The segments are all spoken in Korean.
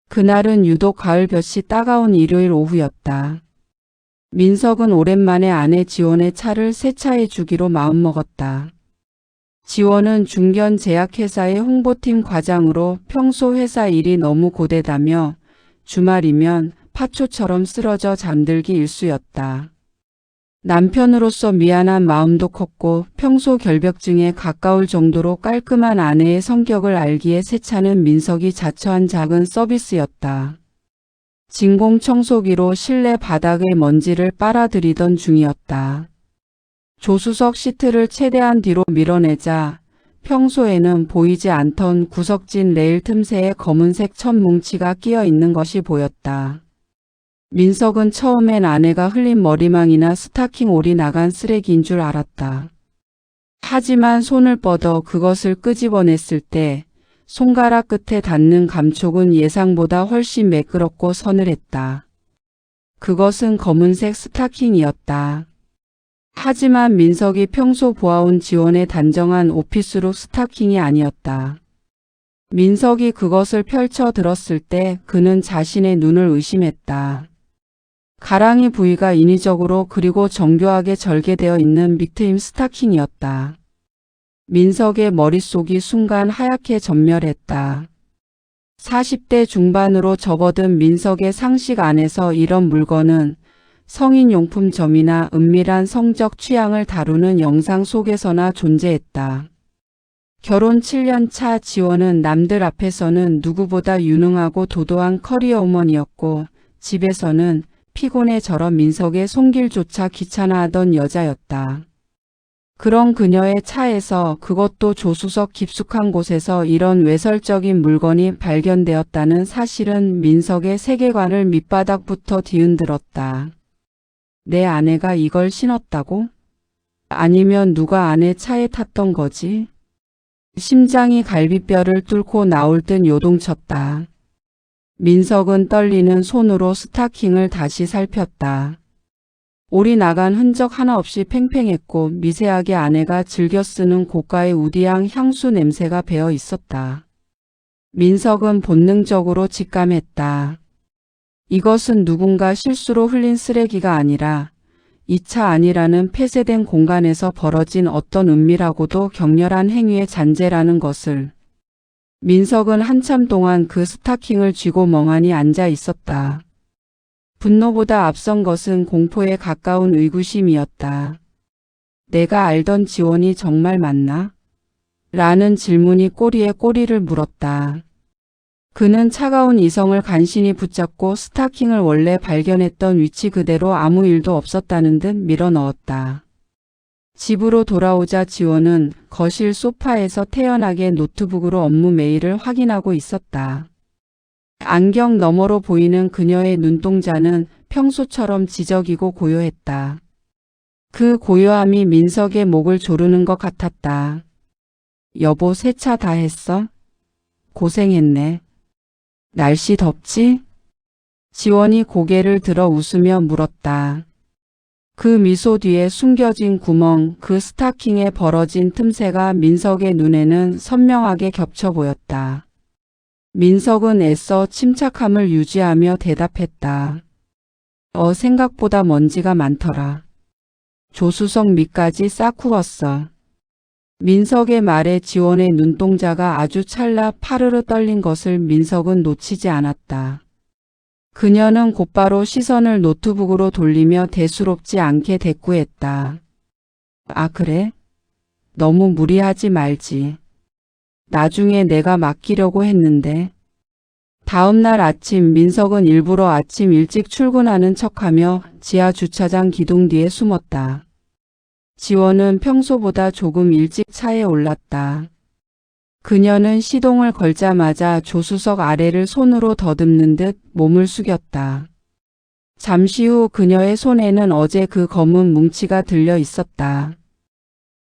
그날은 유독 가을볕이 따가운 일요일 오후였다. 민석은 오랜만에 아내 지원의 차를 세차해 주기로 마음먹었다. 지원은 중견 제약회사의 홍보팀 과장으로 평소 회사 일이 너무 고되다며 주말이면 파초처럼 쓰러져 잠들기 일쑤였다. 남편으로서 미안한 마음도 컸고 평소 결벽증에 가까울 정도로 깔끔한 아내의 성격을 알기에 세차는 민석이 자처한 작은 서비스였다. 진공 청소기로 실내 바닥의 먼지를 빨아들이던 중이었다. 조수석 시트를 최대한 뒤로 밀어내자 평소에는 보이지 않던 구석진 레일 틈새에 검은색 천 뭉치가 끼어 있는 것이 보였다. 민석은 처음엔 아내가 흘린 머리망이나 스타킹 올이 나간 쓰레기인 줄 알았다. 하지만 손을 뻗어 그것을 끄집어냈을 때 손가락 끝에 닿는 감촉은 예상보다 훨씬 매끄럽고 서늘했다. 그것은 검은색 스타킹이었다. 하지만 민석이 평소 보아온 지원의 단정한 오피스룩 스타킹이 아니었다. 민석이 그것을 펼쳐 들었을 때 그는 자신의 눈을 의심했다. 가랑이 부위가 인위적으로 그리고 정교하게 절개되어 있는 미트임 스타킹이었다. 민석의 머릿속이 순간 하얗게 전멸했다. 40대 중반으로 접어든 민석의 상식 안에서 이런 물건은 성인용품점이나 은밀한 성적 취향을 다루는 영상 속에서나 존재했다. 결혼 7년 차 지원은 남들 앞에서는 누구보다 유능하고 도도한 커리어우먼이었고 집에서는 피곤해 저런 민석의 손길조차 귀찮아하던 여자였다. 그런 그녀의 차에서 그것도 조수석 깊숙한 곳에서 이런 외설적인 물건이 발견되었다는 사실은 민석의 세계관을 밑바닥부터 뒤흔들었다. 내 아내가 이걸 신었다고? 아니면 누가 아내 차에 탔던 거지? 심장이 갈비뼈를 뚫고 나올 듯 요동쳤다. 민석은 떨리는 손으로 스타킹을 다시 살폈다. 올이 나간 흔적 하나 없이 팽팽했고 미세하게 아내가 즐겨 쓰는 고가의 우디향 향수 냄새가 배어 있었다. 민석은 본능적으로 직감했다. 이것은 누군가 실수로 흘린 쓰레기가 아니라 이 차 안이라는 폐쇄된 공간에서 벌어진 어떤 은밀하고도 격렬한 행위의 잔재라는 것을. 민석은 한참 동안 그 스타킹을 쥐고 멍하니 앉아 있었다. 분노보다 앞선 것은 공포에 가까운 의구심이었다. 내가 알던 지원이 정말 맞나? 라는 질문이 꼬리에 꼬리를 물었다. 그는 차가운 이성을 간신히 붙잡고 스타킹을 원래 발견했던 위치 그대로 아무 일도 없었다는 듯 밀어넣었다. 집으로 돌아오자 지원은 거실 소파에서 태연하게 노트북으로 업무 메일을 확인하고 있었다. 안경 너머로 보이는 그녀의 눈동자는 평소처럼 지적이고 고요했다. 그 고요함이 민석의 목을 조르는 것 같았다. 여보 세차 다 했어? 고생했네. 날씨 덥지? 지원이 고개를 들어 웃으며 물었다. 그 미소 뒤에 숨겨진 구멍, 그 스타킹에 벌어진 틈새가 민석의 눈에는 선명하게 겹쳐 보였다. 민석은 애써 침착함을 유지하며 대답했다. 생각보다 먼지가 많더라. 조수석 밑까지 싹 후었어. 민석의 말에 지원의 눈동자가 아주 찰나 파르르 떨린 것을 민석은 놓치지 않았다. 그녀는 곧바로 시선을 노트북으로 돌리며 대수롭지 않게 대꾸했다. 아 그래? 너무 무리하지 말지. 나중에 내가 맡기려고 했는데. 다음 날 아침 민석은 일부러 아침 일찍 출근하는 척하며 지하 주차장 기둥 뒤에 숨었다. 지원은 평소보다 조금 일찍 차에 올랐다. 그녀는 시동을 걸자마자 조수석 아래를 손으로 더듬는 듯 몸을 숙였다. 잠시 후 그녀의 손에는 어제 그 검은 뭉치가 들려 있었다.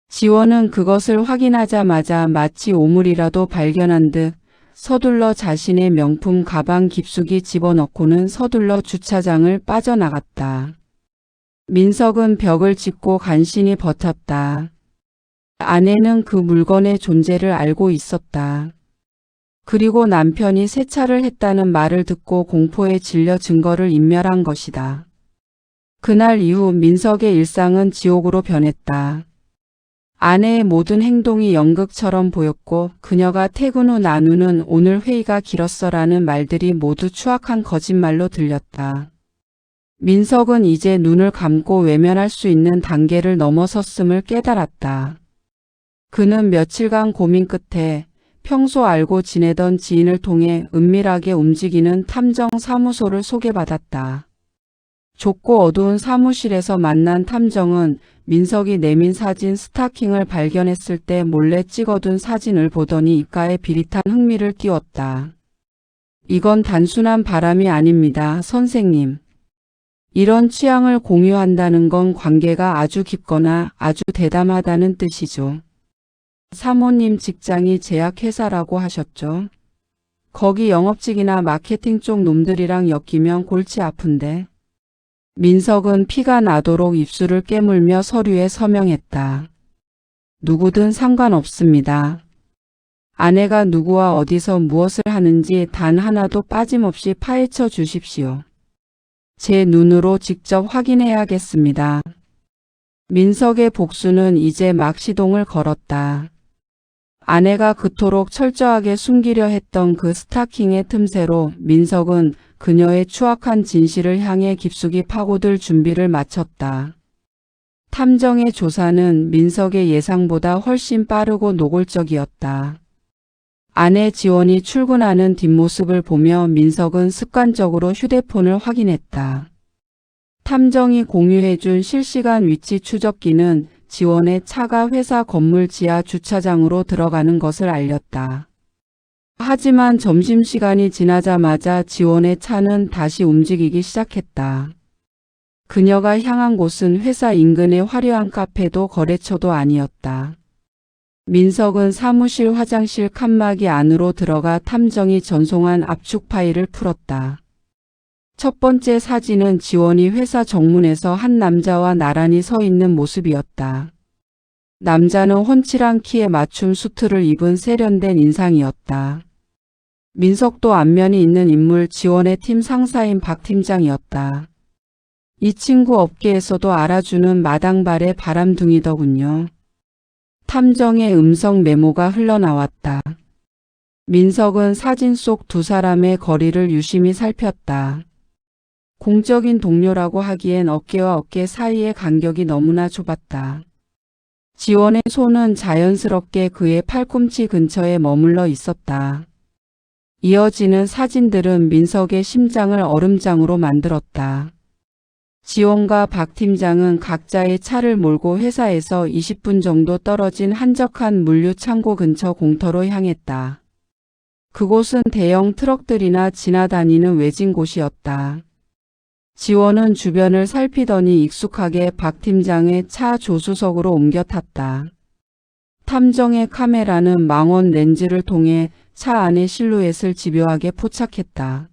지원은 그것을 확인하자마자 마치 오물이라도 발견한 듯 서둘러 자신의 명품 가방 깊숙이 집어넣고는 서둘러 주차장을 빠져나갔다. 민석은 벽을 짚고 간신히 버텼다. 아내는 그 물건의 존재를 알고 있었다. 그리고 남편이 세차를 했다는 말을 듣고 공포에 질려 증거를 인멸한 것이다. 그날 이후 민석의 일상은 지옥으로 변했다. 아내의 모든 행동이 연극처럼 보였고 그녀가 퇴근 후 나누는 오늘 회의가 길었어라는 말들이 모두 추악한 거짓말로 들렸다. 민석은 이제 눈을 감고 외면할 수 있는 단계를 넘어섰음을 깨달았다. 그는 며칠간 고민 끝에 평소 알고 지내던 지인을 통해 은밀하게 움직이는 탐정 사무소를 소개받았다. 좁고 어두운 사무실에서 만난 탐정은 민석이 내민 사진 스타킹을 발견했을 때 몰래 찍어둔 사진을 보더니 입가에 비릿한 흥미를 띄웠다. 이건 단순한 바람이 아닙니다, 선생님. 이런 취향을 공유한다는 건 관계가 아주 깊거나 아주 대담하다는 뜻이죠. 사모님 직장이 제약회사라고 하셨죠? 거기 영업직이나 마케팅 쪽 놈들이랑 엮이면 골치 아픈데. 민석은 피가 나도록 입술을 깨물며 서류에 서명했다. 누구든 상관없습니다. 아내가 누구와 어디서 무엇을 하는지 단 하나도 빠짐없이 파헤쳐 주십시오. 제 눈으로 직접 확인해야겠습니다. 민석의 복수는 이제 막 시동을 걸었다. 아내가 그토록 철저하게 숨기려 했던 그 스타킹의 틈새로 민석은 그녀의 추악한 진실을 향해 깊숙이 파고들 준비를 마쳤다. 탐정의 조사는 민석의 예상보다 훨씬 빠르고 노골적이었다. 아내 지원이 출근하는 뒷모습을 보며 민석은 습관적으로 휴대폰을 확인했다. 탐정이 공유해준 실시간 위치 추적기는 지원의 차가 회사 건물 지하 주차장으로 들어가는 것을 알렸다. 하지만 점심시간이 지나자마자 지원의 차는 다시 움직이기 시작했다. 그녀가 향한 곳은 회사 인근의 화려한 카페도 거래처도 아니었다. 민석은 사무실 화장실 칸막이 안으로 들어가 탐정이 전송한 압축 파일을 풀었다. 첫 번째 사진은 지원이 회사 정문에서 한 남자와 나란히 서 있는 모습이었다. 남자는 훤칠한 키에 맞춤 수트를 입은 세련된 인상이었다. 민석도 안면이 있는 인물 지원의 팀 상사인 박 팀장이었다. 이 친구 업계에서도 알아주는 마당발의 바람둥이더군요. 탐정의 음성 메모가 흘러나왔다. 민석은 사진 속 두 사람의 거리를 유심히 살폈다. 공적인 동료라고 하기엔 어깨와 어깨 사이의 간격이 너무나 좁았다. 지원의 손은 자연스럽게 그의 팔꿈치 근처에 머물러 있었다. 이어지는 사진들은 민석의 심장을 얼음장으로 만들었다. 지원과 박 팀장은 각자의 차를 몰고 회사에서 20분 정도 떨어진 한적한 물류 창고 근처 공터로 향했다. 그곳은 대형 트럭들이나 지나다니는 외진 곳이었다. 지원은 주변을 살피더니 익숙하게 박 팀장의 차 조수석으로 옮겨 탔다. 탐정의 카메라는 망원 렌즈를 통해 차 안의 실루엣을 집요하게 포착했다.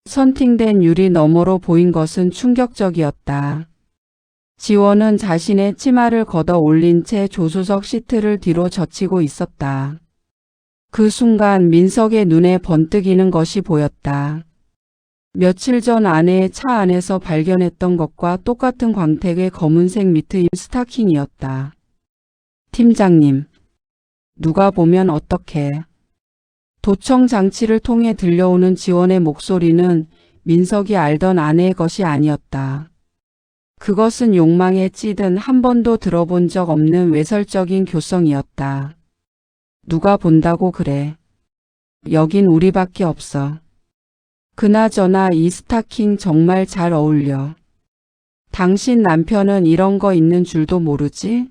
선팅된 유리 너머로 보인 것은 충격적이었다. 지원은 자신의 치마를 걷어 올린 채 조수석 시트를 뒤로 젖히고 있었다. 그 순간 민석의 눈에 번뜩이는 것이 보였다. 며칠 전 아내의 차 안에서 발견했던 것과 똑같은 광택의 검은색 미트입 스타킹이었다. 팀장님, 누가 보면 어떡해. 도청 장치를 통해 들려오는 지원의 목소리는 민석이 알던 아내의 것이 아니었다. 그것은 욕망에 찌든 한 번도 들어본 적 없는 외설적인 교성이었다. 누가 본다고 그래. 여긴 우리밖에 없어. 그나저나 이 스타킹 정말 잘 어울려. 당신 남편은 이런 거 있는 줄도 모르지?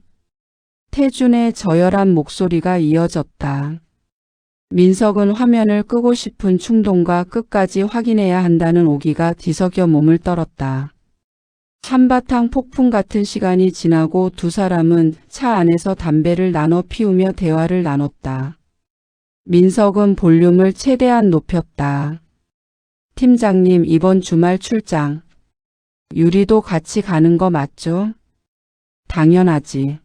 태준의 저열한 목소리가 이어졌다. 민석은 화면을 끄고 싶은 충동과 끝까지 확인해야 한다는 오기가 뒤섞여 몸을 떨었다. 한바탕 폭풍 같은 시간이 지나고 두 사람은 차 안에서 담배를 나눠 피우며 대화를 나눴다. 민석은 볼륨을 최대한 높였다. 팀장님, 이번 주말 출장. 유리도 같이 가는 거 맞죠? 당연하지.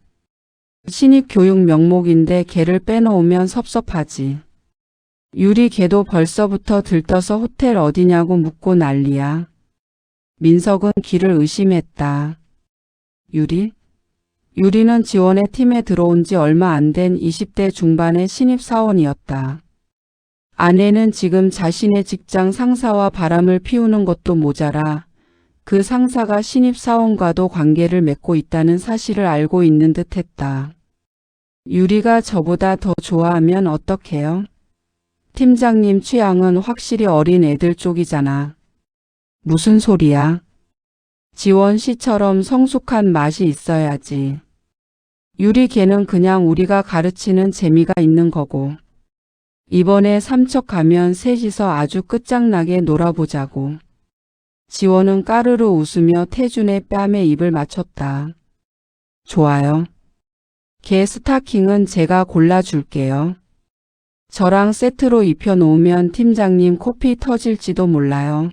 신입 교육 명목인데 걔를 빼놓으면 섭섭하지. 유리 걔도 벌써부터 들떠서 호텔 어디냐고 묻고 난리야. 민석은 기를 의심했다. 유리? 유리는 지원의 팀에 들어온 지 얼마 안 된 20대 중반의 신입사원이었다. 아내는 지금 자신의 직장 상사와 바람을 피우는 것도 모자라 그 상사가 신입사원과도 관계를 맺고 있다는 사실을 알고 있는 듯 했다. 유리가 저보다 더 좋아하면 어떡해요? 팀장님 취향은 확실히 어린 애들 쪽이잖아. 무슨 소리야? 지원 씨처럼 성숙한 맛이 있어야지. 유리 걔는 그냥 우리가 가르치는 재미가 있는 거고. 이번에 삼척 가면 셋이서 아주 끝장나게 놀아보자고. 지원은 까르르 웃으며 태준의 뺨에 입을 맞췄다. 좋아요. 걔 스타킹은 제가 골라줄게요. 저랑 세트로 입혀놓으면 팀장님 코피 터질지도 몰라요.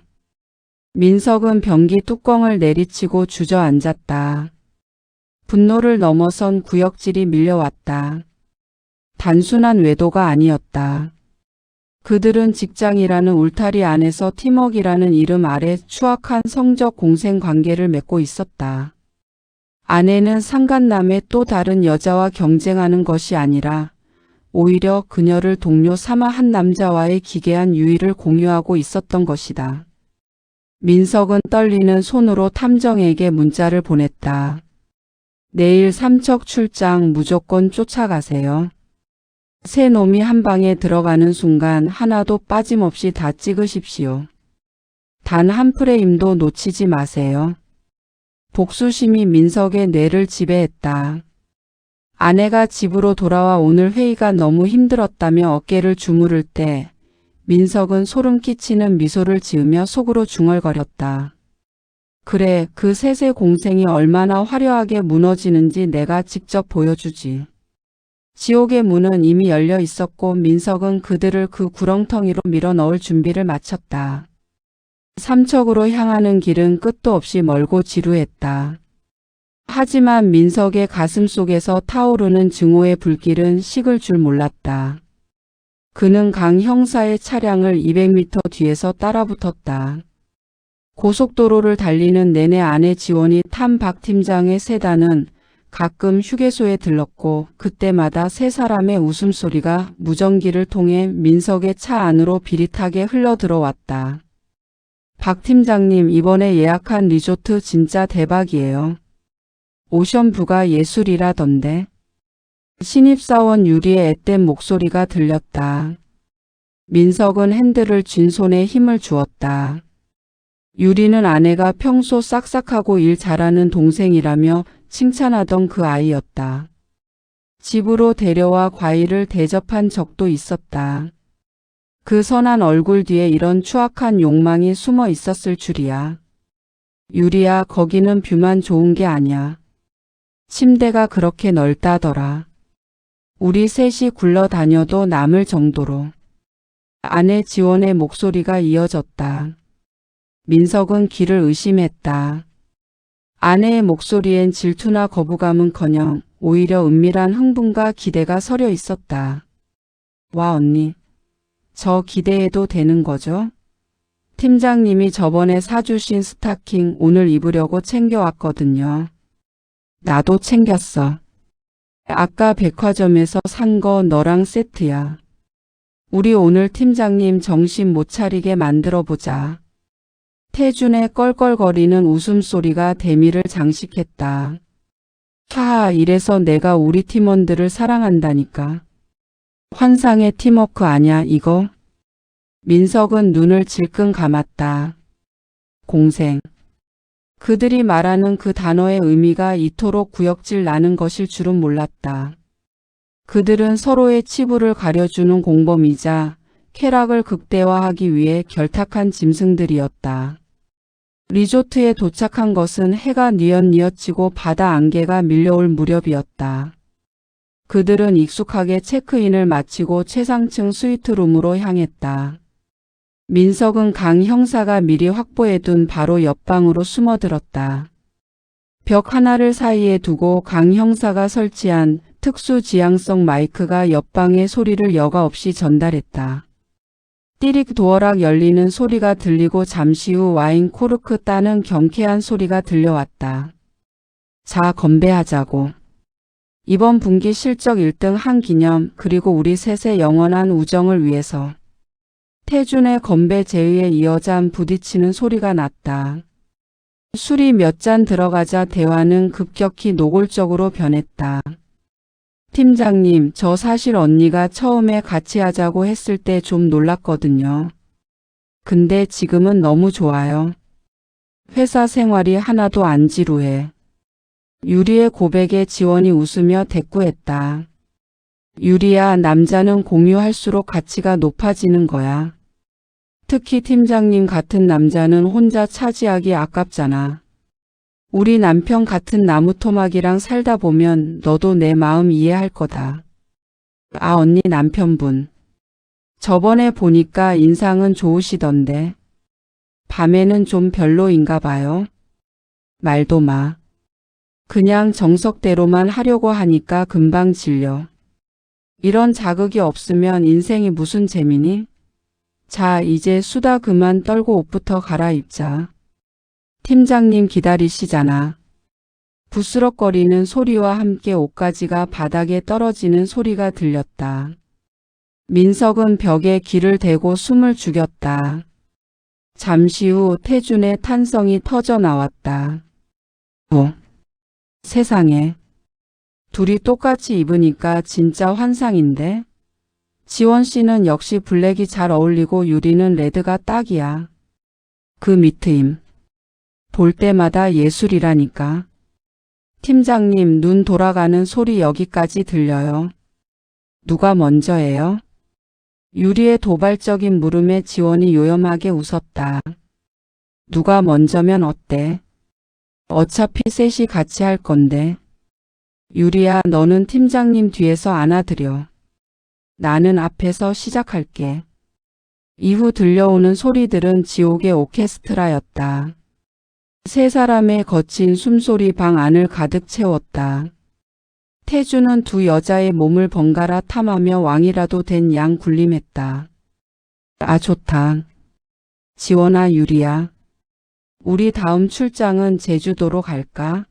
민석은 변기 뚜껑을 내리치고 주저앉았다. 분노를 넘어선 구역질이 밀려왔다. 단순한 외도가 아니었다. 그들은 직장이라는 울타리 안에서 팀워크라는 이름 아래 추악한 성적 공생 관계를 맺고 있었다. 아내는 상간남의 또 다른 여자와 경쟁하는 것이 아니라 오히려 그녀를 동료 삼아 한 남자와의 기괴한 유의를 공유하고 있었던 것이다. 민석은 떨리는 손으로 탐정에게 문자를 보냈다. 내일 삼척 출장 무조건 쫓아가세요. 새 놈이 한 방에 들어가는 순간 하나도 빠짐없이 다 찍으십시오. 단 한 프레임도 놓치지 마세요. 복수심이 민석의 뇌를 지배했다. 아내가 집으로 돌아와 오늘 회의가 너무 힘들었다며 어깨를 주무를 때 민석은 소름 끼치는 미소를 지으며 속으로 중얼거렸다. 그래, 그 셋의 공생이 얼마나 화려하게 무너지는지 내가 직접 보여주지. 지옥의 문은 이미 열려 있었고 민석은 그들을 그 구렁텅이로 밀어 넣을 준비를 마쳤다. 삼척으로 향하는 길은 끝도 없이 멀고 지루했다. 하지만 민석의 가슴 속에서 타오르는 증오의 불길은 식을 줄 몰랐다. 그는 강 형사의 차량을 200m 뒤에서 따라붙었다. 고속도로를 달리는 내내 아내 지원이 탄 박 팀장의 세단은 가끔 휴게소에 들렀고 그때마다 세 사람의 웃음소리가 무전기를 통해 민석의 차 안으로 비릿하게 흘러들어왔다. 박 팀장님, 이번에 예약한 리조트 진짜 대박이에요. 오션뷰가 예술이라던데. 신입사원 유리의 앳된 목소리가 들렸다. 민석은 핸들을 쥔 손에 힘을 주었다. 유리는 아내가 평소 싹싹하고 일 잘하는 동생이라며 칭찬하던 그 아이였다. 집으로 데려와 과일을 대접한 적도 있었다. 그 선한 얼굴 뒤에 이런 추악한 욕망이 숨어 있었을 줄이야. 유리야, 거기는 뷰만 좋은 게 아니야. 침대가 그렇게 넓다더라. 우리 셋이 굴러다녀도 남을 정도로. 아내 지원의 목소리가 이어졌다. 민석은 귀를 의심했다. 아내의 목소리엔 질투나 거부감은커녕 오히려 은밀한 흥분과 기대가 서려 있었다. 와 언니, 저 기대해도 되는 거죠? 팀장님이 저번에 사주신 스타킹 오늘 입으려고 챙겨왔거든요. 나도 챙겼어. 아까 백화점에서 산 거 너랑 세트야. 우리 오늘 팀장님 정신 못 차리게 만들어보자. 태준의 껄껄거리는 웃음소리가 대미를 장식했다. 하하, 이래서 내가 우리 팀원들을 사랑한다니까. 환상의 팀워크 아냐 이거? 민석은 눈을 질끈 감았다. 공생. 그들이 말하는 그 단어의 의미가 이토록 구역질 나는 것일 줄은 몰랐다. 그들은 서로의 치부를 가려주는 공범이자 쾌락을 극대화하기 위해 결탁한 짐승들이었다. 리조트에 도착한 것은 해가 뉘엿뉘엿지고 바다 안개가 밀려올 무렵이었다. 그들은 익숙하게 체크인을 마치고 최상층 스위트룸으로 향했다. 민석은 강 형사가 미리 확보해둔 바로 옆방으로 숨어들었다. 벽 하나를 사이에 두고 강 형사가 설치한 특수 지향성 마이크가 옆방의 소리를 여과 없이 전달했다. 띠릭 도어락 열리는 소리가 들리고 잠시 후 와인 코르크 따는 경쾌한 소리가 들려왔다. 자, 건배하자고. 이번 분기 실적 1등 한 기념, 그리고 우리 셋의 영원한 우정을 위해서. 태준의 건배 제의에 이어 잔 부딪히는 소리가 났다. 술이 몇 잔 들어가자 대화는 급격히 노골적으로 변했다. 팀장님, 저 사실 언니가 처음에 같이 하자고 했을 때 좀 놀랐거든요. 근데 지금은 너무 좋아요. 회사 생활이 하나도 안 지루해. 유리의 고백에 지원이 웃으며 대꾸했다. 유리야, 남자는 공유할수록 가치가 높아지는 거야. 특히 팀장님 같은 남자는 혼자 차지하기 아깝잖아. 우리 남편 같은 나무토막이랑 살다 보면 너도 내 마음 이해할 거다. 아, 언니 남편분. 저번에 보니까 인상은 좋으시던데. 밤에는 좀 별로인가 봐요. 말도 마. 그냥 정석대로만 하려고 하니까 금방 질려. 이런 자극이 없으면 인생이 무슨 재미니? 자, 이제 수다 그만 떨고 옷부터 갈아입자. 팀장님 기다리시잖아. 부스럭거리는 소리와 함께 옷가지가 바닥에 떨어지는 소리가 들렸다. 민석은 벽에 귀를 대고 숨을 죽였다. 잠시 후 태준의 탄성이 터져 나왔다. 세상에. 둘이 똑같이 입으니까 진짜 환상인데? 지원 씨는 역시 블랙이 잘 어울리고 유리는 레드가 딱이야. 그 밑트임. 볼 때마다 예술이라니까. 팀장님, 눈 돌아가는 소리 여기까지 들려요. 누가 먼저예요? 유리의 도발적인 물음에 지원이 요염하게 웃었다. 누가 먼저면 어때? 어차피 셋이 같이 할 건데. 유리야, 너는 팀장님 뒤에서 안아드려. 나는 앞에서 시작할게. 이후 들려오는 소리들은 지옥의 오케스트라였다. 세 사람의 거친 숨소리 방 안을 가득 채웠다. 태주는 두 여자의 몸을 번갈아 탐하며 왕이라도 된 양 군림했다. 아, 좋다. 지원아, 유리야. 우리 다음 출장은 제주도로 갈까?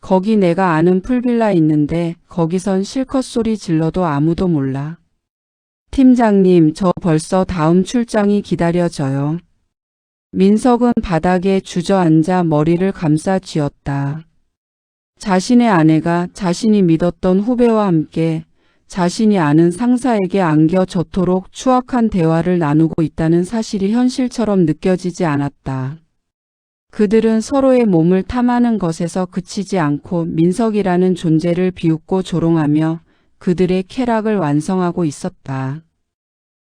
거기 내가 아는 풀빌라 있는데 거기선 실컷 소리 질러도 아무도 몰라. 팀장님, 저 벌써 다음 출장이 기다려져요. 민석은 바닥에 주저앉아 머리를 감싸 쥐었다. 자신의 아내가 자신이 믿었던 후배와 함께 자신이 아는 상사에게 안겨져도록 추악한 대화를 나누고 있다는 사실이 현실처럼 느껴지지 않았다. 그들은 서로의 몸을 탐하는 것에서 그치지 않고 민석이라는 존재를 비웃고 조롱하며 그들의 쾌락을 완성하고 있었다.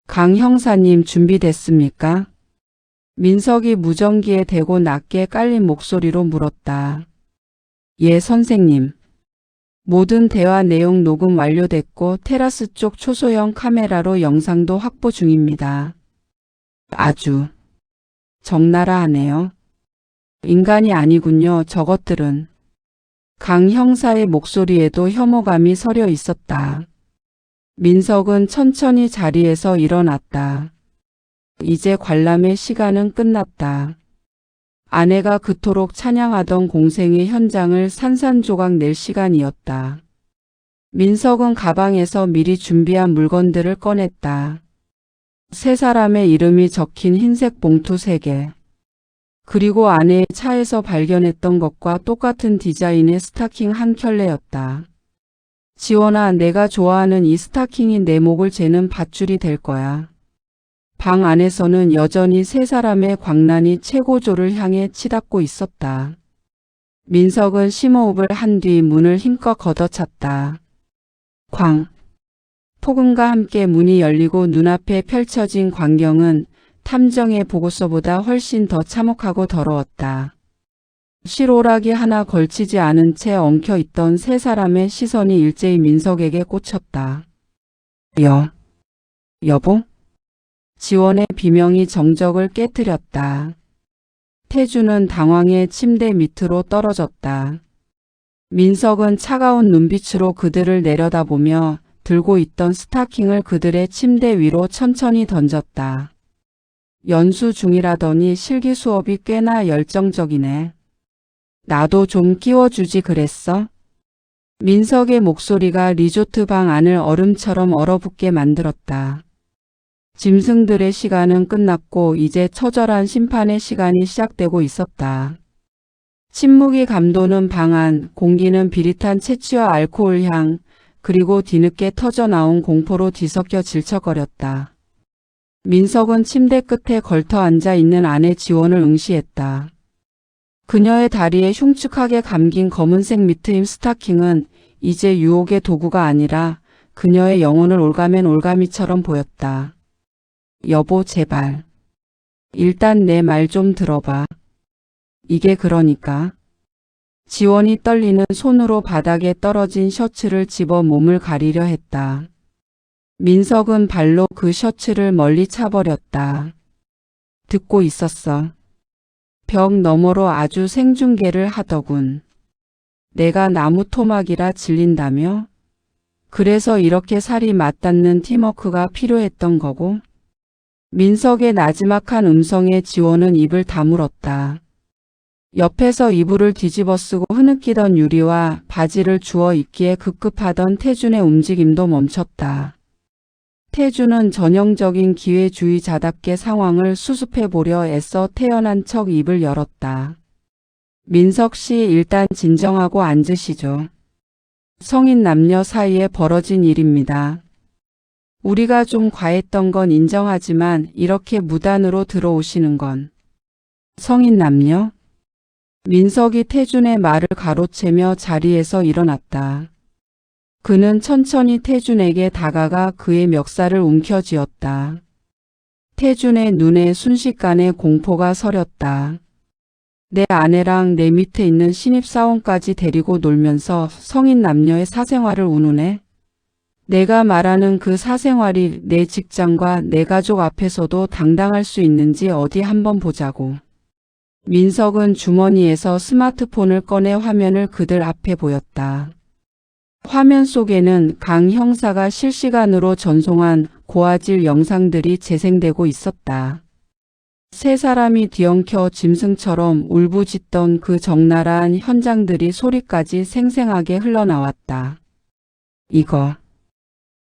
강 형사님 준비됐습니까? 민석이 무전기에 대고 낮게 깔린 목소리로 물었다. 예, 선생님. 모든 대화 내용 녹음 완료됐고 테라스 쪽 초소형 카메라로 영상도 확보 중입니다. 아주 적나라하네요. 인간이 아니군요, 저것들은. 강 형사의 목소리에도 혐오감이 서려 있었다. 민석은 천천히 자리에서 일어났다. 이제 관람의 시간은 끝났다. 아내가 그토록 찬양하던 공생의 현장을 산산조각 낼 시간이었다. 민석은 가방에서 미리 준비한 물건들을 꺼냈다. 세 사람의 이름이 적힌 흰색 봉투 3개. 그리고 아내의 차에서 발견했던 것과 똑같은 디자인의 스타킹 한 켤레였다. 지원아, 내가 좋아하는 이 스타킹이 내 목을 재는 밧줄이 될 거야. 방 안에서는 여전히 세 사람의 광란이 최고조를 향해 치닫고 있었다. 민석은 심호흡을 한 뒤 문을 힘껏 걷어찼다. 쾅. 폭음과 함께 문이 열리고 눈앞에 펼쳐진 광경은 탐정의 보고서보다 훨씬 더 참혹하고 더러웠다. 실오락이 하나 걸치지 않은 채 엉켜있던 세 사람의 시선이 일제히 민석에게 꽂혔다. 여보? 지원의 비명이 정적을 깨뜨렸다. 태주는 당황해 침대 밑으로 떨어졌다. 민석은 차가운 눈빛으로 그들을 내려다보며 들고 있던 스타킹을 그들의 침대 위로 천천히 던졌다. 연수 중이라더니 실기 수업이 꽤나 열정적이네. 나도 좀 끼워주지 그랬어? 민석의 목소리가 리조트 방 안을 얼음처럼 얼어붙게 만들었다. 짐승들의 시간은 끝났고 이제 처절한 심판의 시간이 시작되고 있었다. 침묵이 감도는 방 안, 공기는 비릿한 채취와 알코올 향, 그리고 뒤늦게 터져나온 공포로 뒤섞여 질척거렸다. 민석은 침대 끝에 걸터 앉아 있는 아내 지원을 응시했다. 그녀의 다리에 흉측하게 감긴 검은색 미트임 스타킹은 이제 유혹의 도구가 아니라 그녀의 영혼을 올가맨 올가미처럼 보였다. 여보 제발. 일단 내 말 좀 들어봐. 이게 그러니까. 지원이 떨리는 손으로 바닥에 떨어진 셔츠를 집어 몸을 가리려 했다. 민석은 발로 그 셔츠를 멀리 차버렸다. 듣고 있었어. 벽 너머로 아주 생중계를 하더군. 내가 나무 토막이라 질린다며? 그래서 이렇게 살이 맞닿는 팀워크가 필요했던 거고? 민석의 나지막한 음성에 지원은 입을 다물었다. 옆에서 이불을 뒤집어 쓰고 흐느끼던 유리와 바지를 주워 입기에 급급하던 태준의 움직임도 멈췄다. 태준은 전형적인 기회주의자답게 상황을 수습해 보려 애써 태연한 척 입을 열었다. 민석 씨 일단 진정하고 앉으시죠. 성인 남녀 사이에 벌어진 일입니다. 우리가 좀 과했던 건 인정하지만 이렇게 무단으로 들어오시는 건. 성인 남녀? 민석이 태준의 말을 가로채며 자리에서 일어났다. 그는 천천히 태준에게 다가가 그의 멱살을 움켜쥐었다. 태준의 눈에 순식간에 공포가 서렸다. 내 아내랑 내 밑에 있는 신입사원까지 데리고 놀면서 성인 남녀의 사생활을 운우네. 내가 말하는 그 사생활이 내 직장과 내 가족 앞에서도 당당할 수 있는지 어디 한번 보자고. 민석은 주머니에서 스마트폰을 꺼내 화면을 그들 앞에 보였다. 화면 속에는 강 형사가 실시간으로 전송한 고화질 영상들이 재생되고 있었다. 세 사람이 뒤엉켜 짐승처럼 울부짖던 그 적나라한 현장들이 소리까지 생생하게 흘러나왔다. 이거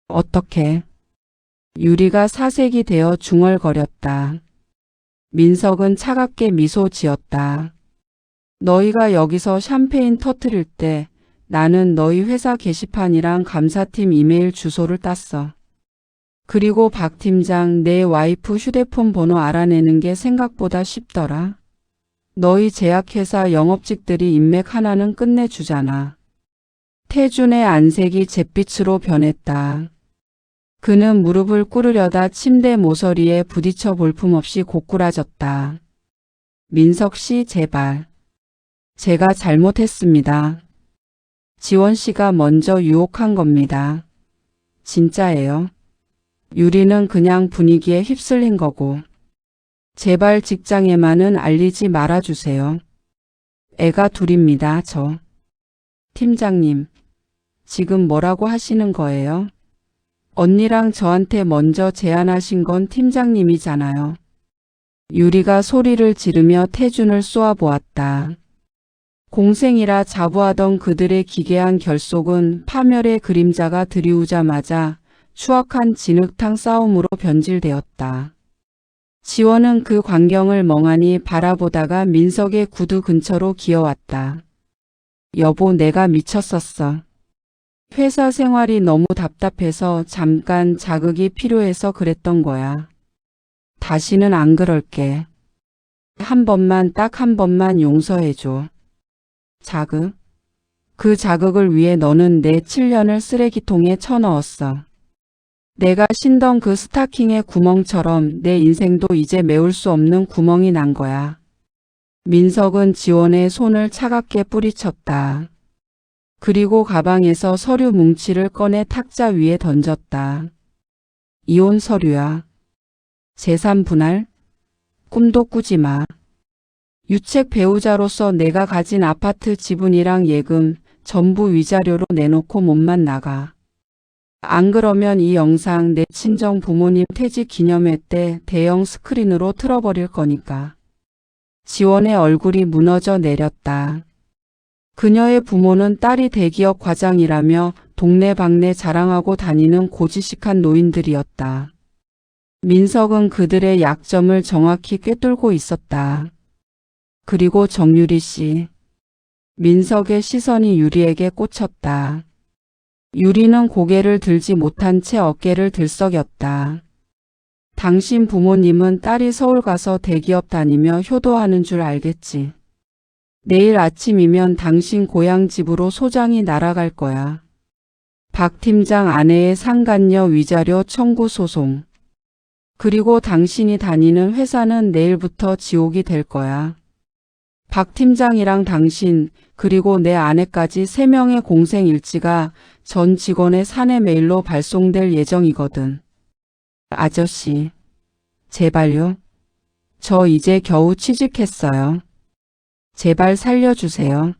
어떻게? 유리가 사색이 되어 중얼거렸다. 민석은 차갑게 미소 지었다. 너희가 여기서 샴페인 터뜨릴 때 나는 너희 회사 게시판이랑 감사팀 이메일 주소를 땄어. 그리고 박 팀장 내 와이프 휴대폰 번호 알아내는 게 생각보다 쉽더라. 너희 제약회사 영업직들이 인맥 하나는 끝내주잖아. 태준의 안색이 잿빛으로 변했다. 그는 무릎을 꿇으려다 침대 모서리에 부딪혀 볼품없이 고꾸라졌다. 민석 씨 제발. 제가 잘못했습니다. 지원 씨가 먼저 유혹한 겁니다. 진짜예요. 유리는 그냥 분위기에 휩쓸린 거고. 제발 직장에만은 알리지 말아주세요. 애가 둘입니다, 저. 팀장님, 지금 뭐라고 하시는 거예요? 언니랑 저한테 먼저 제안하신 건 팀장님이잖아요. 유리가 소리를 지르며 태준을 쏘아보았다. 공생이라 자부하던 그들의 기괴한 결속은 파멸의 그림자가 들이우자마자 추악한 진흙탕 싸움으로 변질되었다. 지원은 그 광경을 멍하니 바라보다가 민석의 구두 근처로 기어왔다. 여보, 내가 미쳤었어. 회사 생활이 너무 답답해서 잠깐 자극이 필요해서 그랬던 거야. 다시는 안 그럴게. 한 번만, 딱 한 번만 용서해줘. 자극? 그 자극을 위해 너는 내 7년을 쓰레기통에 쳐넣었어. 내가 신던 그 스타킹의 구멍처럼 내 인생도 이제 메울 수 없는 구멍이 난 거야. 민석은 지원의 손을 차갑게 뿌리쳤다. 그리고 가방에서 서류 뭉치를 꺼내 탁자 위에 던졌다. 이혼 서류야. 재산 분할? 꿈도 꾸지 마. 유책 배우자로서 내가 가진 아파트 지분이랑 예금 전부 위자료로 내놓고 몸만 나가. 안 그러면 이 영상 내 친정 부모님 퇴직 기념회 때 대형 스크린으로 틀어버릴 거니까. 지원의 얼굴이 무너져 내렸다. 그녀의 부모는 딸이 대기업 과장이라며 동네방네 자랑하고 다니는 고지식한 노인들이었다. 민석은 그들의 약점을 정확히 꿰뚫고 있었다. 그리고 정유리 씨. 민석의 시선이 유리에게 꽂혔다. 유리는 고개를 들지 못한 채 어깨를 들썩였다. 당신 부모님은 딸이 서울 가서 대기업 다니며 효도하는 줄 알겠지. 내일 아침이면 당신 고향 집으로 소장이 날아갈 거야. 박 팀장 아내의 상간녀 위자료 청구 소송. 그리고 당신이 다니는 회사는 내일부터 지옥이 될 거야. 박 팀장이랑 당신, 그리고 내 아내까지 3명의 공생 일지가 전 직원의 사내 메일로 발송될 예정이거든. 아저씨, 제발요. 저 이제 겨우 취직했어요. 제발 살려주세요.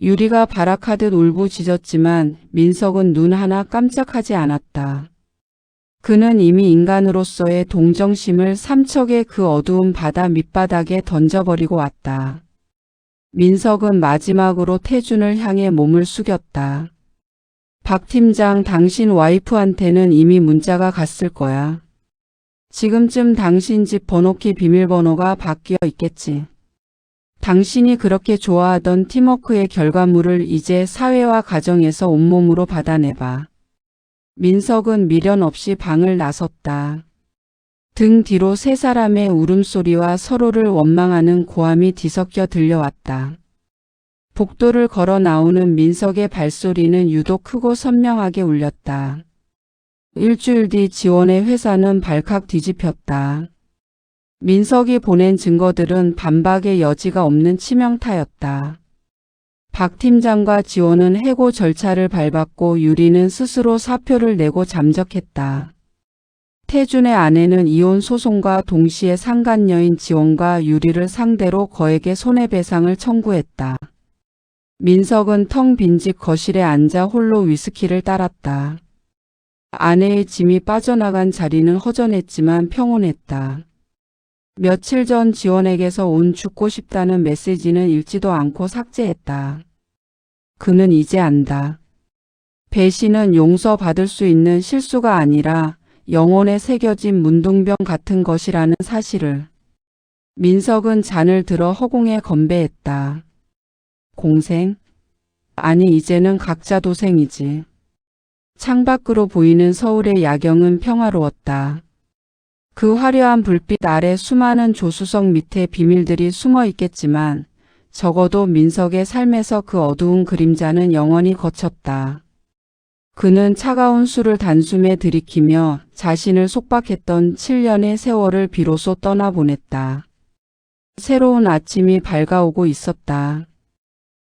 유리가 발악하듯 울부짖었지만 민석은 눈 하나 깜짝하지 않았다. 그는 이미 인간으로서의 동정심을 삼척의 그 어두운 바다 밑바닥에 던져버리고 왔다. 민석은 마지막으로 태준을 향해 몸을 숙였다. 박 팀장, 당신 와이프한테는 이미 문자가 갔을 거야. 지금쯤 당신 집 번호키 비밀번호가 바뀌어 있겠지. 당신이 그렇게 좋아하던 팀워크의 결과물을 이제 사회와 가정에서 온몸으로 받아내봐. 민석은 미련 없이 방을 나섰다. 등 뒤로 3사람의 울음소리와 서로를 원망하는 고함이 뒤섞여 들려왔다. 복도를 걸어 나오는 민석의 발소리는 유독 크고 선명하게 울렸다. 일주일 뒤 지원의 회사는 발칵 뒤집혔다. 민석이 보낸 증거들은 반박의 여지가 없는 치명타였다. 박 팀장과 지원은 해고 절차를 밟았고 유리는 스스로 사표를 내고 잠적했다. 태준의 아내는 이혼 소송과 동시에 상간녀인 지원과 유리를 상대로 거액의 손해배상을 청구했다. 민석은 텅 빈 집 거실에 앉아 홀로 위스키를 따랐다. 아내의 짐이 빠져나간 자리는 허전했지만 평온했다. 며칠 전 지원에게서 온 죽고 싶다는 메시지는 읽지도 않고 삭제했다. 그는 이제 안다. 배신은 용서받을 수 있는 실수가 아니라 영혼에 새겨진 문둥병 같은 것이라는 사실을. 민석은 잔을 들어 허공에 건배했다. 공생? 아니, 이제는 각자 도생이지. 창밖으로 보이는 서울의 야경은 평화로웠다. 그 화려한 불빛 아래 수많은 조수석 밑에 비밀들이 숨어 있겠지만 적어도 민석의 삶에서 그 어두운 그림자는 영원히 거쳤다. 그는 차가운 술을 단숨에 들이키며 자신을 속박했던 7년의 세월을 비로소 떠나보냈다. 새로운 아침이 밝아오고 있었다.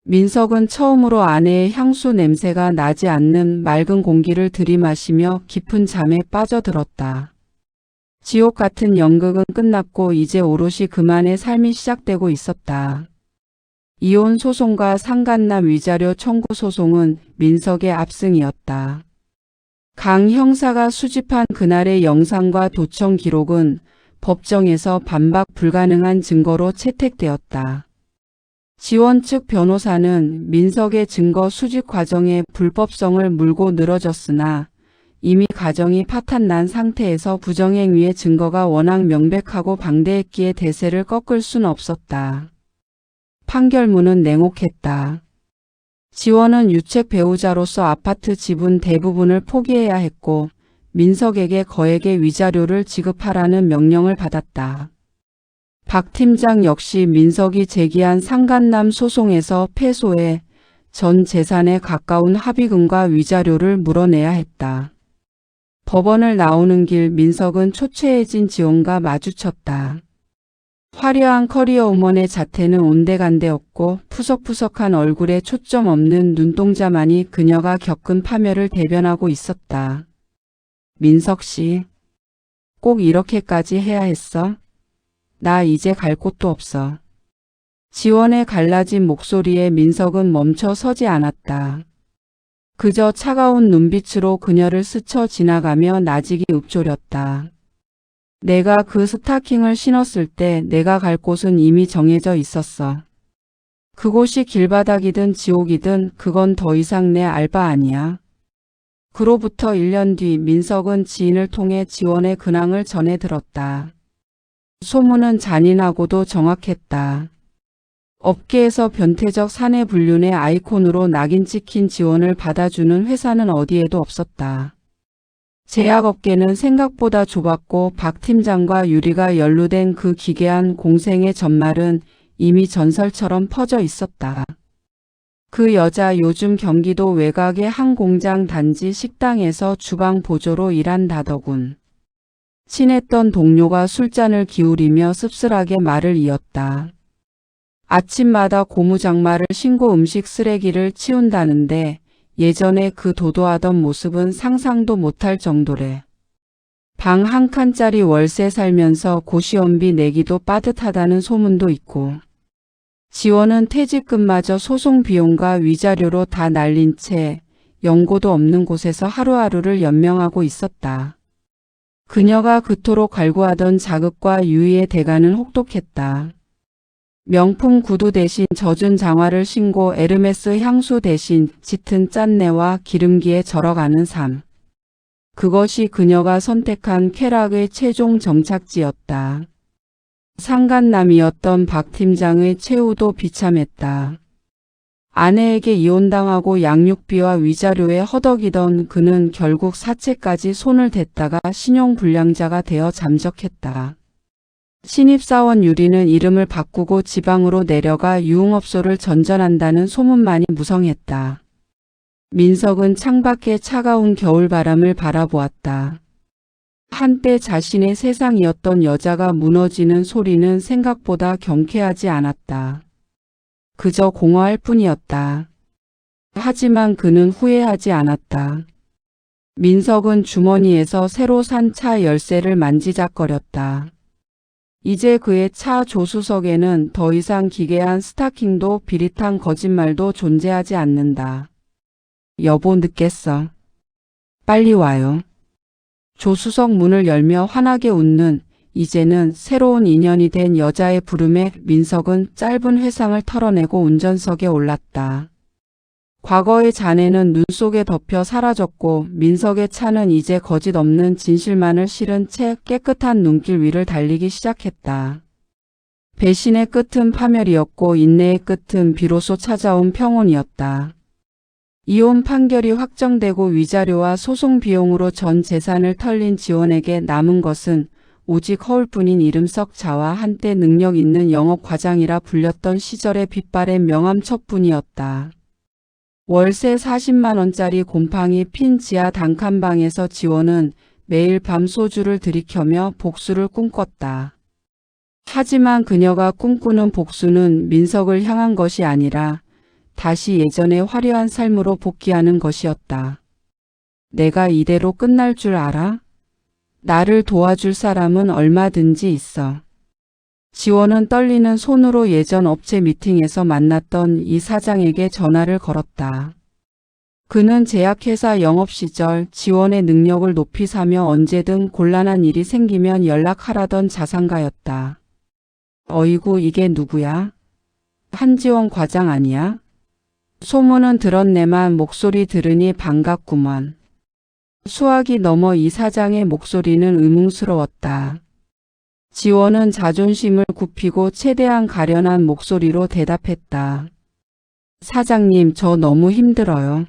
민석은 처음으로 아내의 향수 냄새가 나지 않는 맑은 공기를 들이마시며 깊은 잠에 빠져들었다. 지옥 같은 연극은 끝났고 이제 오롯이 그만의 삶이 시작되고 있었다. 이혼 소송과 상간남 위자료 청구 소송은 민석의 압승이었다. 강 형사가 수집한 그날의 영상과 도청 기록은 법정에서 반박 불가능한 증거로 채택되었다. 지원 측 변호사는 민석의 증거 수집 과정의 불법성을 물고 늘어졌으나 이미 가정이 파탄난 상태에서 부정행위의 증거가 워낙 명백하고 방대했기에 대세를 꺾을 순 없었다. 판결문은 냉혹했다. 지원은 유책 배우자로서 아파트 지분 대부분을 포기해야 했고 민석에게 거액의 위자료를 지급하라는 명령을 받았다. 박 팀장 역시 민석이 제기한 상간남 소송에서 패소해 전 재산에 가까운 합의금과 위자료를 물어내야 했다. 법원을 나오는 길 민석은 초췌해진 지원과 마주쳤다. 화려한 커리어 우먼의 자태는 온데간데없고 푸석푸석한 얼굴에 초점 없는 눈동자만이 그녀가 겪은 파멸을 대변하고 있었다. 민석 씨, 꼭 이렇게까지 해야 했어? 나 이제 갈 곳도 없어. 지원의 갈라진 목소리에 민석은 멈춰 서지 않았다. 그저 차가운 눈빛으로 그녀를 스쳐 지나가며 나직이 읊조렸다. 내가 그 스타킹을 신었을 때 내가 갈 곳은 이미 정해져 있었어. 그곳이 길바닥이든 지옥이든 그건 더 이상 내 알 바 아니야. 그로부터 1년 뒤 민석은 지인을 통해 지원의 근황을 전해 들었다. 소문은 잔인하고도 정확했다. 업계에서 변태적 사내 불륜의 아이콘으로 낙인 찍힌 지원을 받아주는 회사는 어디에도 없었다. 제약업계는 생각보다 좁았고 박 팀장과 유리가 연루된 그 기괴한 공생의 전말은 이미 전설처럼 퍼져 있었다. 그 여자 요즘 경기도 외곽의 한 공장 단지 식당에서 주방 보조로 일한다더군. 친했던 동료가 술잔을 기울이며 씁쓸하게 말을 이었다. 아침마다 고무장마를 신고 음식 쓰레기를 치운다는데 예전에 그 도도하던 모습은 상상도 못할 정도래. 방 한 칸짜리 월세 살면서 고시원비 내기도 빠듯하다는 소문도 있고. 지원은 퇴직금마저 소송 비용과 위자료로 다 날린 채 연고도 없는 곳에서 하루하루를 연명하고 있었다. 그녀가 그토록 갈구하던 자극과 유의의 대가는 혹독했다. 명품 구두 대신 젖은 장화를 신고 에르메스 향수 대신 짙은 짠내와 기름기에 절어가는 삶. 그것이 그녀가 선택한 쾌락의 최종 정착지였다. 상간남이었던 박 팀장의 최후도 비참했다. 아내에게 이혼당하고 양육비와 위자료에 허덕이던 그는 결국 사채까지 손을 댔다가 신용불량자가 되어 잠적했다. 신입사원 유리는 이름을 바꾸고 지방으로 내려가 유흥업소를 전전한다는 소문만이 무성했다. 민석은 창밖의 차가운 겨울바람을 바라보았다. 한때 자신의 세상이었던 여자가 무너지는 소리는 생각보다 경쾌하지 않았다. 그저 공허할 뿐이었다. 하지만 그는 후회하지 않았다. 민석은 주머니에서 새로 산 차 열쇠를 만지작거렸다. 이제 그의 차 조수석에는 더 이상 기괴한 스타킹도 비릿한 거짓말도 존재하지 않는다. 여보, 늦겠어. 빨리 와요. 조수석 문을 열며 환하게 웃는 이제는 새로운 인연이 된 여자의 부름에 민석은 짧은 회상을 털어내고 운전석에 올랐다. 과거의 잔해는 눈 속에 덮여 사라졌고 민석의 차는 이제 거짓 없는 진실만을 실은 채 깨끗한 눈길 위를 달리기 시작했다. 배신의 끝은 파멸이었고 인내의 끝은 비로소 찾아온 평온이었다. 이혼 판결이 확정되고 위자료와 소송 비용으로 전 재산을 털린 지원에게 남은 것은 오직 허울뿐인 이름 썩 자와 한때 능력 있는 영업과장이라 불렸던 시절의 빛바랜 명함첩뿐이었다. 월세 40만 원짜리 곰팡이 핀 지하 단칸방에서 지원은 매일 밤 소주를 들이켜며 복수를 꿈꿨다. 하지만 그녀가 꿈꾸는 복수는 민석을 향한 것이 아니라 다시 예전의 화려한 삶으로 복귀하는 것이었다. 내가 이대로 끝날 줄 알아? 나를 도와줄 사람은 얼마든지 있어. 지원은 떨리는 손으로 예전 업체 미팅에서 만났던 이 사장에게 전화를 걸었다. 그는 제약회사 영업 시절 지원의 능력을 높이 사며 언제든 곤란한 일이 생기면 연락하라던 자산가였다. 어이구, 이게 누구야? 한지원 과장 아니야? 소문은 들었네만 목소리 들으니 반갑구먼. 수학이 넘어 이 사장의 목소리는 의문스러웠다. 지원은 자존심을 굽히고 최대한 가련한 목소리로 대답했다. 사장님, 저 너무 힘들어요.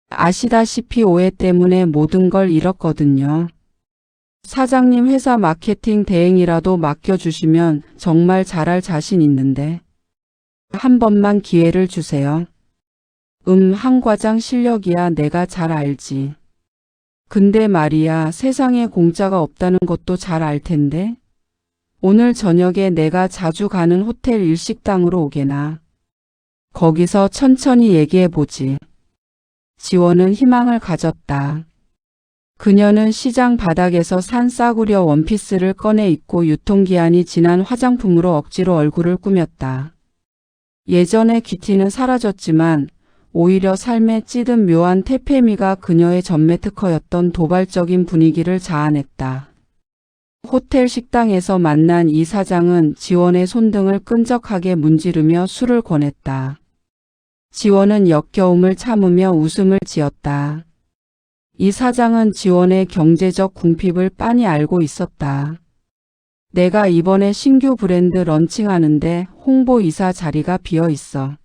아시다시피 오해 때문에 모든 걸 잃었거든요. 사장님 회사 마케팅 대행이라도 맡겨주시면 정말 잘할 자신 있는데. 한 번만 기회를 주세요. 한 과장 실력이야 내가 잘 알지. 근데 말이야, 세상에 공짜가 없다는 것도 잘 알 텐데. 오늘 저녁에 내가 자주 가는 호텔 일식당으로 오게나. 거기서 천천히 얘기해보지. 지원은 희망을 가졌다. 그녀는 시장 바닥에서 산 싸구려 원피스를 꺼내 입고 유통기한이 지난 화장품으로 억지로 얼굴을 꾸몄다. 예전의 귀티는 사라졌지만 오히려 삶에 찌든 묘한 태페미가 그녀의 전매 특허였던 도발적인 분위기를 자아냈다. 호텔 식당에서 만난 이 사장은 지원의 손등을 끈적하게 문지르며 술을 권했다. 지원은 역겨움을 참으며 웃음을 지었다. 이 사장은 지원의 경제적 궁핍을 빤히 알고 있었다. 내가 이번에 신규 브랜드 런칭하는데 홍보이사 자리가 비어 있어.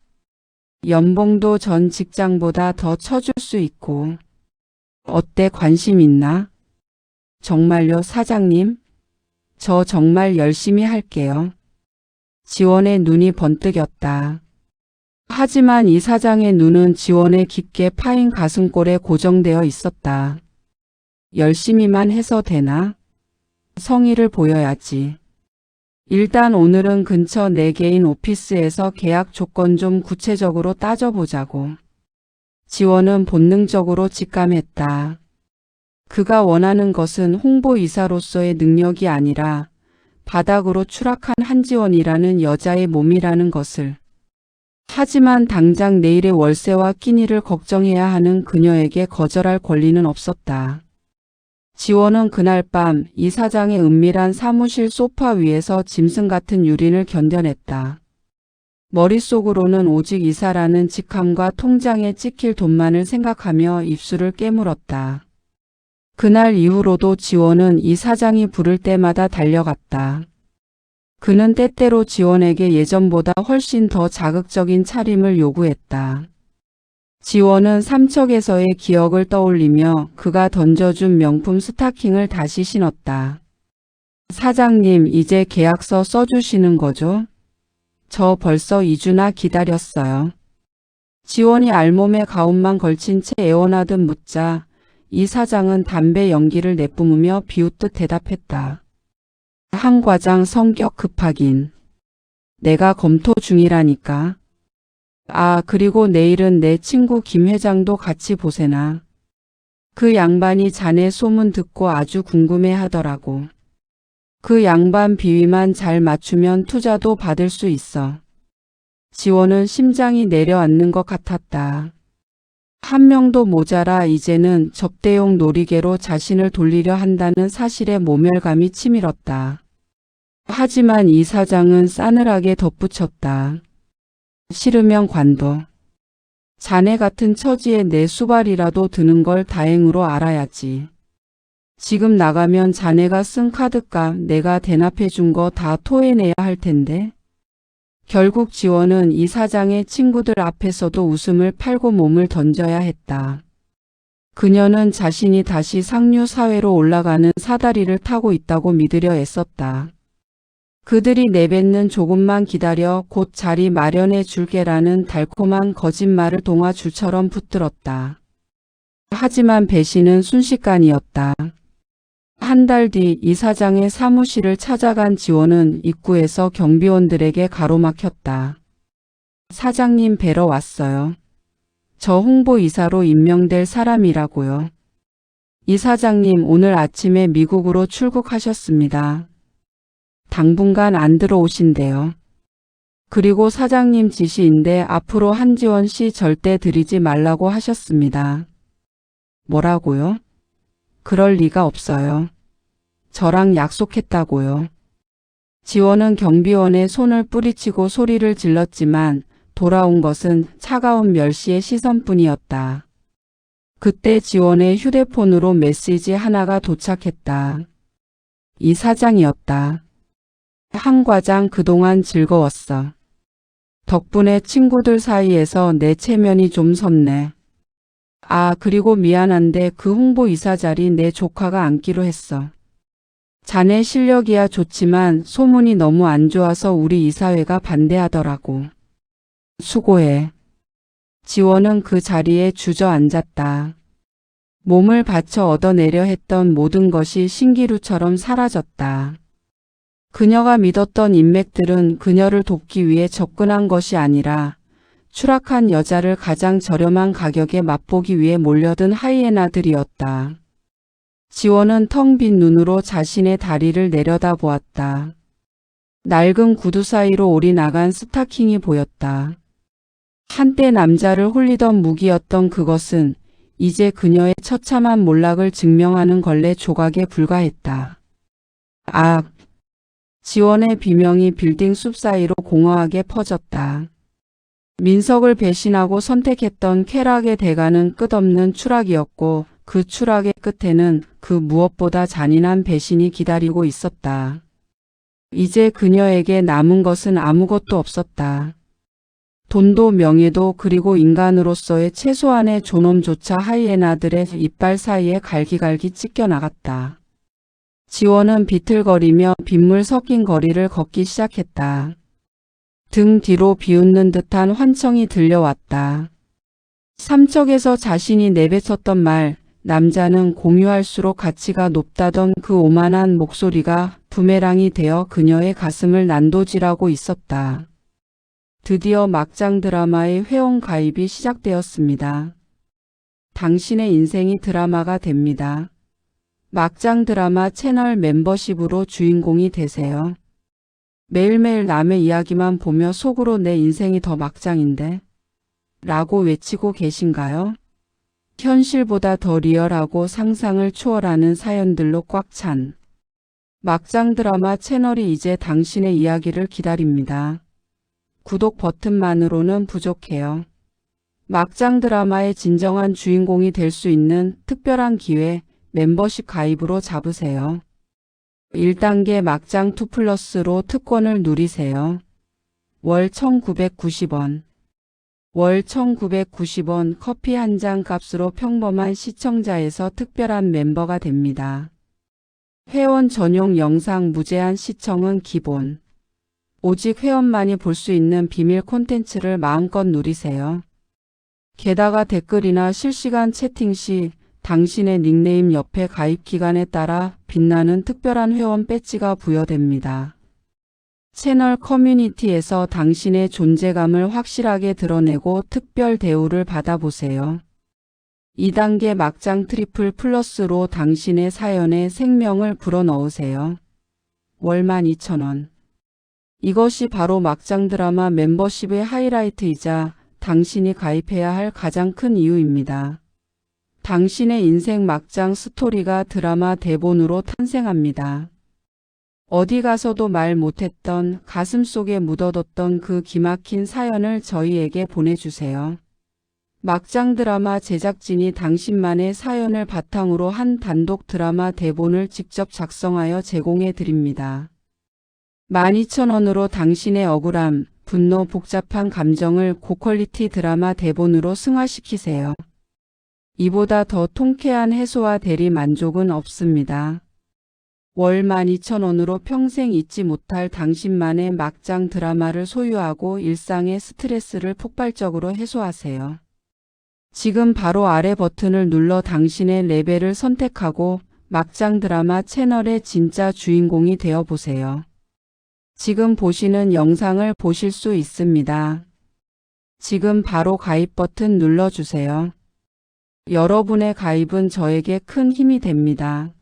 연봉도 전 직장보다 더 쳐줄 수 있고. 어때, 관심 있나? 정말요, 사장님? 저 정말 열심히 할게요. 지원의 눈이 번뜩였다. 하지만 이 사장의 눈은 지원의 깊게 파인 가슴골에 고정되어 있었다. 열심히만 해서 되나? 성의를 보여야지. 일단 오늘은 근처 내 개인 오피스에서 계약 조건 좀 구체적으로 따져보자고. 지원은 본능적으로 직감했다. 그가 원하는 것은 홍보이사로서의 능력이 아니라 바닥으로 추락한 한지원이라는 여자의 몸이라는 것을. 하지만 당장 내일의 월세와 끼니를 걱정해야 하는 그녀에게 거절할 권리는 없었다. 지원은 그날 밤 이 사장의 은밀한 사무실 소파 위에서 짐승 같은 유린을 견뎌냈다. 머릿속으로는 오직 이사라는 직함과 통장에 찍힐 돈만을 생각하며 입술을 깨물었다. 그날 이후로도 지원은 이 사장이 부를 때마다 달려갔다. 그는 때때로 지원에게 예전보다 훨씬 더 자극적인 차림을 요구했다. 지원은 삼척에서의 기억을 떠올리며 그가 던져준 명품 스타킹을 다시 신었다. 사장님, 이제 계약서 써주시는 거죠? 저 벌써 2주나 기다렸어요. 지원이 알몸에 가운만 걸친 채 애원하듯 묻자 이 사장은 담배 연기를 내뿜으며 비웃듯 대답했다. 한 과장 성격 급하긴. 내가 검토 중이라니까. 아, 그리고 내일은 내 친구 김 회장도 같이 보세나. 그 양반이 자네 소문 듣고 아주 궁금해 하더라고. 그 양반 비위만 잘 맞추면 투자도 받을 수 있어. 지원은 심장이 내려앉는 것 같았다. 한 명도 모자라 이제는 접대용 놀이개로 자신을 돌리려 한다는 사실에 모멸감이 치밀었다. 하지만 이 사장은 싸늘하게 덧붙였다. 싫으면 관둬. 자네 같은 처지에 내 수발이라도 드는 걸 다행으로 알아야지. 지금 나가면 자네가 쓴 카드값 내가 대납해 준 거 다 토해내야 할 텐데. 결국 지원은 이 사장의 친구들 앞에서도 웃음을 팔고 몸을 던져야 했다. 그녀는 자신이 다시 상류 사회로 올라가는 사다리를 타고 있다고 믿으려 애썼다. 그들이 내뱉는 조금만 기다려 곧 자리 마련해 줄게라는 달콤한 거짓말을 동화줄처럼 붙들었다. 하지만 배신은 순식간이었다. 한 달 뒤 이 사장의 사무실을 찾아간 지원은 입구에서 경비원들에게 가로막혔다. 사장님 뵈러 왔어요. 저 홍보이사로 임명될 사람이라고요. 이 사장님 오늘 아침에 미국으로 출국하셨습니다. 당분간 안 들어오신대요. 그리고 사장님 지시인데 앞으로 한지원 씨 절대 들이지 말라고 하셨습니다. 뭐라고요? 그럴 리가 없어요. 저랑 약속했다고요. 지원은 경비원의 손을 뿌리치고 소리를 질렀지만 돌아온 것은 차가운 멸시의 시선뿐이었다. 그때 지원의 휴대폰으로 메시지 하나가 도착했다. 이 사장이었다. 한 과장 그동안 즐거웠어. 덕분에 친구들 사이에서 내 체면이 좀 섰네. 아, 그리고 미안한데 그 홍보이사 자리 내 조카가 앉기로 했어. 자네 실력이야 좋지만 소문이 너무 안 좋아서 우리 이사회가 반대하더라고. 수고해. 지원은 그 자리에 주저앉았다. 몸을 바쳐 얻어내려 했던 모든 것이 신기루처럼 사라졌다. 그녀가 믿었던 인맥들은 그녀를 돕기 위해 접근한 것이 아니라 추락한 여자를 가장 저렴한 가격에 맛보기 위해 몰려든 하이에나들이었다. 지원은 텅 빈 눈으로 자신의 다리를 내려다보았다. 낡은 구두 사이로 올이 나간 스타킹이 보였다. 한때 남자를 홀리던 무기였던 그것은 이제 그녀의 처참한 몰락을 증명하는 걸레 조각에 불과했다. 아! 지원의 비명이 빌딩 숲 사이로 공허하게 퍼졌다. 민석을 배신하고 선택했던 쾌락의 대가는 끝없는 추락이었고 그 추락의 끝에는 그 무엇보다 잔인한 배신이 기다리고 있었다. 이제 그녀에게 남은 것은 아무것도 없었다. 돈도 명예도 그리고 인간으로서의 최소한의 존엄조차 하이에나들의 이빨 사이에 갈기갈기 찢겨나갔다. 지원은 비틀거리며 빗물 섞인 거리를 걷기 시작했다. 등 뒤로 비웃는 듯한 환청이 들려왔다. 삼척에서 자신이 내뱉었던 말, 남자는 공유할수록 가치가 높다던 그 오만한 목소리가 부메랑이 되어 그녀의 가슴을 난도질하고 있었다. 드디어 막장 드라마의 회원 가입이 시작되었습니다. 당신의 인생이 드라마가 됩니다. 막장 드라마 채널 멤버십으로 주인공이 되세요. 매일매일 남의 이야기만 보며 속으로 내 인생이 더 막장인데? 라고 외치고 계신가요? 현실보다 더 리얼하고 상상을 초월하는 사연들로 꽉 찬 막장 드라마 채널이 이제 당신의 이야기를 기다립니다. 구독 버튼만으로는 부족해요. 막장 드라마의 진정한 주인공이 될 수 있는 특별한 기회, 멤버십 가입으로 잡으세요. 1단계 막장 2플러스로 특권을 누리세요. 월 1990원. 월 1990원 커피 한 잔 값으로 평범한 시청자에서 특별한 멤버가 됩니다. 회원 전용 영상 무제한 시청은 기본. 오직 회원만이 볼 수 있는 비밀 콘텐츠를 마음껏 누리세요. 게다가 댓글이나 실시간 채팅 시 당신의 닉네임 옆에 가입 기간에 따라 빛나는 특별한 회원 배지가 부여됩니다. 채널 커뮤니티에서 당신의 존재감을 확실하게 드러내고 특별 대우를 받아보세요. 2단계 막장 트리플 플러스로 당신의 사연에 생명을 불어넣으세요. 월 12,000원. 이것이 바로 막장 드라마 멤버십의 하이라이트이자 당신이 가입해야 할 가장 큰 이유입니다. 당신의 인생 막장 스토리가 드라마 대본으로 탄생합니다. 어디 가서도 말 못했던 가슴속에 묻어뒀던 그 기막힌 사연을 저희에게 보내주세요. 막장 드라마 제작진이 당신만의 사연을 바탕으로 한 단독 드라마 대본을 직접 작성하여 제공해 드립니다. 12,000원으로 당신의 억울함, 분노, 복잡한 감정을 고퀄리티 드라마 대본으로 승화시키세요. 이보다 더 통쾌한 해소와 대리 만족은 없습니다. 월 12,000원으로 평생 잊지 못할 당신만의 막장 드라마를 소유하고 일상의 스트레스를 폭발적으로 해소하세요. 지금 바로 아래 버튼을 눌러 당신의 레벨을 선택하고 막장 드라마 채널의 진짜 주인공이 되어 보세요. 지금 보시는 영상을 보실 수 있습니다. 지금 바로 가입 버튼 눌러주세요. 여러분의 가입은 저에게 큰 힘이 됩니다.